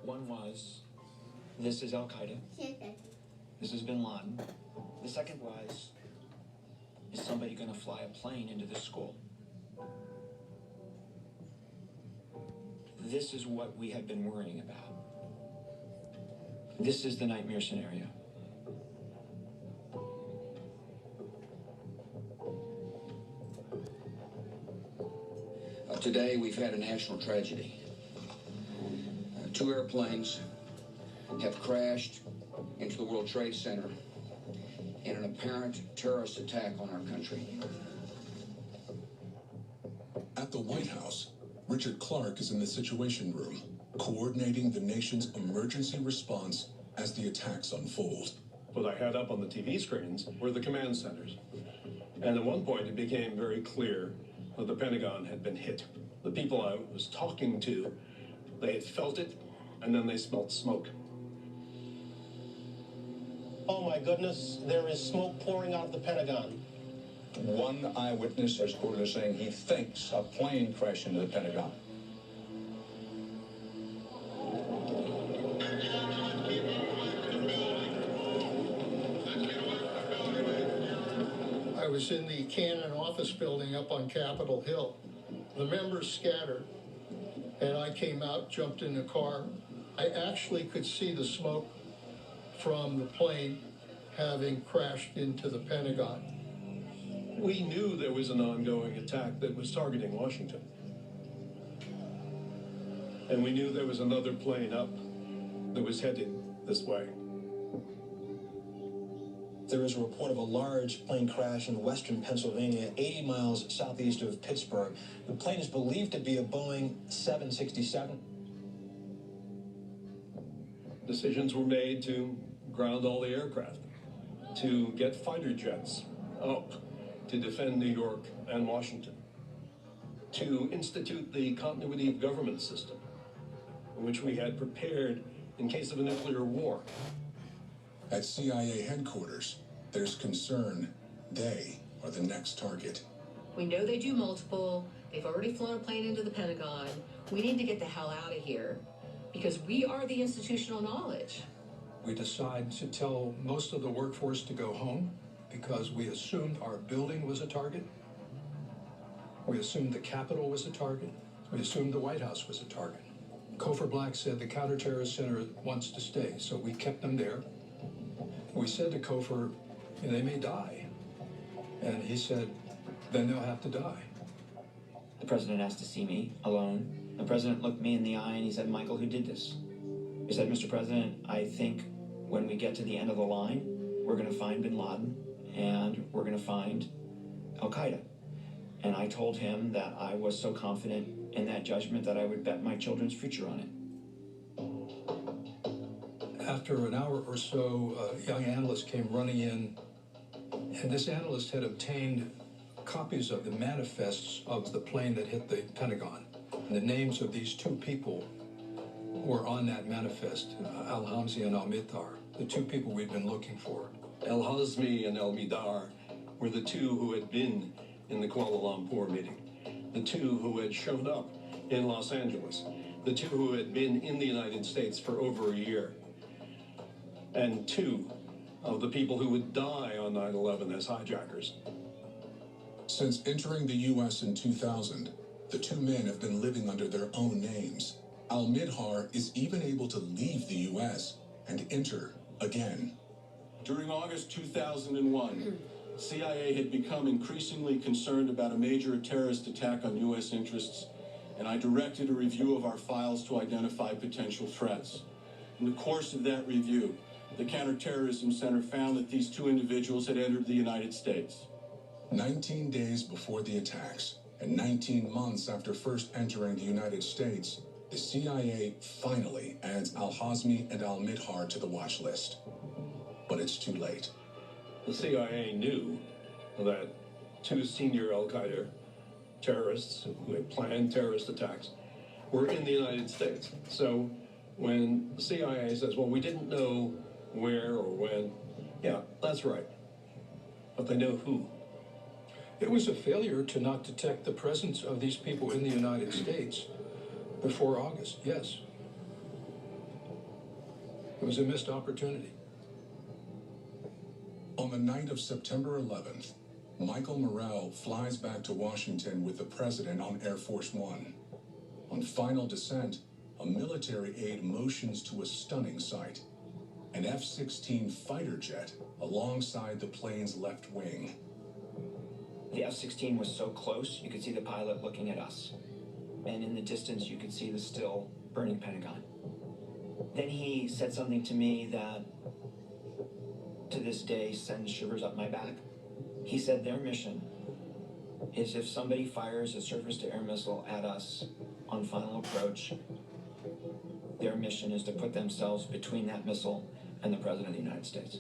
One was, this is Al Qaeda. This is Bin Laden. The second was, is somebody going to fly a plane into this school? This is what we have been worrying about. This is the nightmare scenario. Today, we've had a national tragedy. Two airplanes have crashed into the World Trade Center in an apparent terrorist attack on our country. At the White House, Richard Clarke is in the Situation Room, coordinating the nation's emergency response as the attacks unfold. What I had up on the TV screens were the command centers. And at one point, it became very clear that the Pentagon had been hit. The people I was talking to, they had felt it, and then they smelled smoke. Oh my goodness, there is smoke pouring out of the Pentagon. One eyewitness is quoted as saying he thinks a plane crashed into the Pentagon. I was in the Cannon office building up on Capitol Hill. The members scattered, and I came out, jumped in the car. I actually could see the smoke from the plane having crashed into the Pentagon. We knew there was an ongoing attack that was targeting Washington. And we knew there was another plane up that was headed this way. There is a report of a large plane crash in western Pennsylvania, 80 miles southeast of Pittsburgh. The plane is believed to be a Boeing 767. Decisions were made to ground all the aircraft, to get fighter jets up to defend New York and Washington, to institute the continuity of government system, which we had prepared in case of a nuclear war. At CIA headquarters, there's concern they are the next target. We know they do multiple. They've already flown a plane into the Pentagon. We need to get the hell out of here because we are the institutional knowledge. We decided to tell most of the workforce to go home because we assumed our building was a target. We assumed the Capitol was a target. We assumed the White House was a target. Cofer Black said the Counterterrorist Center wants to stay, so we kept them there. We said to Cofer, they may die. And he said, then they'll have to die. The president asked to see me alone. The president looked me in the eye and he said, Michael, who did this? He said, Mr. President, I think when we get to the end of the line, we're going to find bin Laden and we're going to find Al Qaeda. And I told him that I was so confident in that judgment that I would bet my children's future on it. After an hour or so, a young analyst came running in, and this analyst had obtained copies of the manifests of the plane that hit the Pentagon. And the names of these two people were on that manifest, Al-Hamzi and Al-Mihdhar, the two people we'd been looking for. Al-Hazmi and Al-Mihdhar were the two who had been in the Kuala Lumpur meeting, the two who had shown up in Los Angeles, the two who had been in the United States for over a year, and two of the people who would die on 9/11 as hijackers. Since entering the U.S. in 2000, the two men have been living under their own names. Al-Mihdhar is even able to leave the U.S. and enter again. During August 2001, CIA had become increasingly concerned about a major terrorist attack on U.S. interests, and I directed a review of our files to identify potential threats. In the course of that review, the Counterterrorism Center found that these two individuals had entered the United States. 19 days before the attacks, and 19 months after first entering the United States, the CIA finally adds Al-Hazmi and Al-Mihdhar to the watch list. But it's too late. The CIA knew that two senior Al-Qaeda terrorists who had planned terrorist attacks were in the United States. So when the CIA says, well, we didn't know where or when, yeah, that's right. But they know who. It was a failure to not detect the presence of these people in the United States before August, yes. It was a missed opportunity. On the night of September 11th, Michael Morrell flies back to Washington with the president on Air Force One. On final descent, a military aide motions to a stunning sight: an F-16 fighter jet alongside the plane's left wing. The F-16 was so close, you could see the pilot looking at us. And in the distance, you could see the still burning Pentagon. Then he said something to me that, to this day, sends shivers up my back. He said their mission is if somebody fires a surface-to-air missile at us on final approach, their mission is to put themselves between that missile and the President of the United States.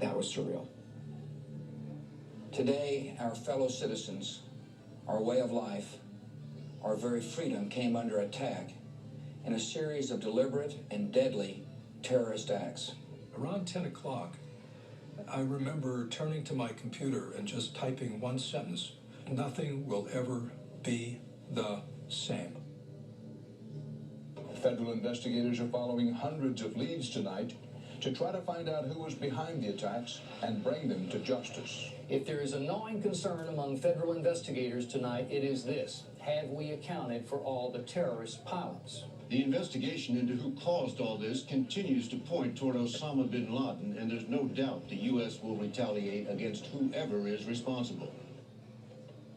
That was surreal. Today, our fellow citizens, our way of life, our very freedom came under attack in a series of deliberate and deadly terrorist acts. Around 10 o'clock, I remember turning to my computer and just typing one sentence: nothing will ever be the same. Federal investigators are following hundreds of leads tonight to try to find out who was behind the attacks and bring them to justice. If there is a gnawing concern among federal investigators tonight, it is this: have we accounted for all the terrorist pilots? The investigation into who caused all this continues to point toward Osama bin Laden, and there's no doubt the U.S. will retaliate against whoever is responsible.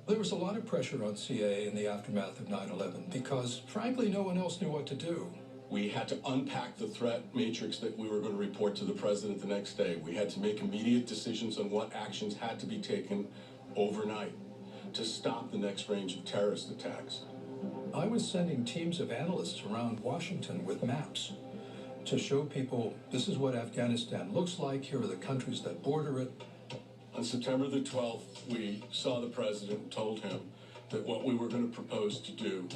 There was a lot of pressure on CIA in the aftermath of 9/11 because, frankly, no one else knew what to do. We had to unpack the threat matrix that we were going to report to the president the next day. We had to make immediate decisions on what actions had to be taken overnight to stop the next range of terrorist attacks. I was sending teams of analysts around Washington with maps to show people this is what Afghanistan looks like, here are the countries that border it. On September the 12th, we saw the president and told him that what we were going to propose to do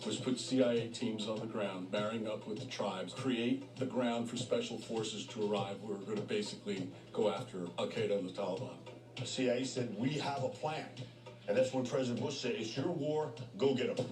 was put CIA teams on the ground, marrying up with the tribes, create the ground for special forces to arrive. We were going to basically go after Al-Qaeda and the Taliban. The CIA said, we have a plan. And that's when President Bush said, it's your war, go get them.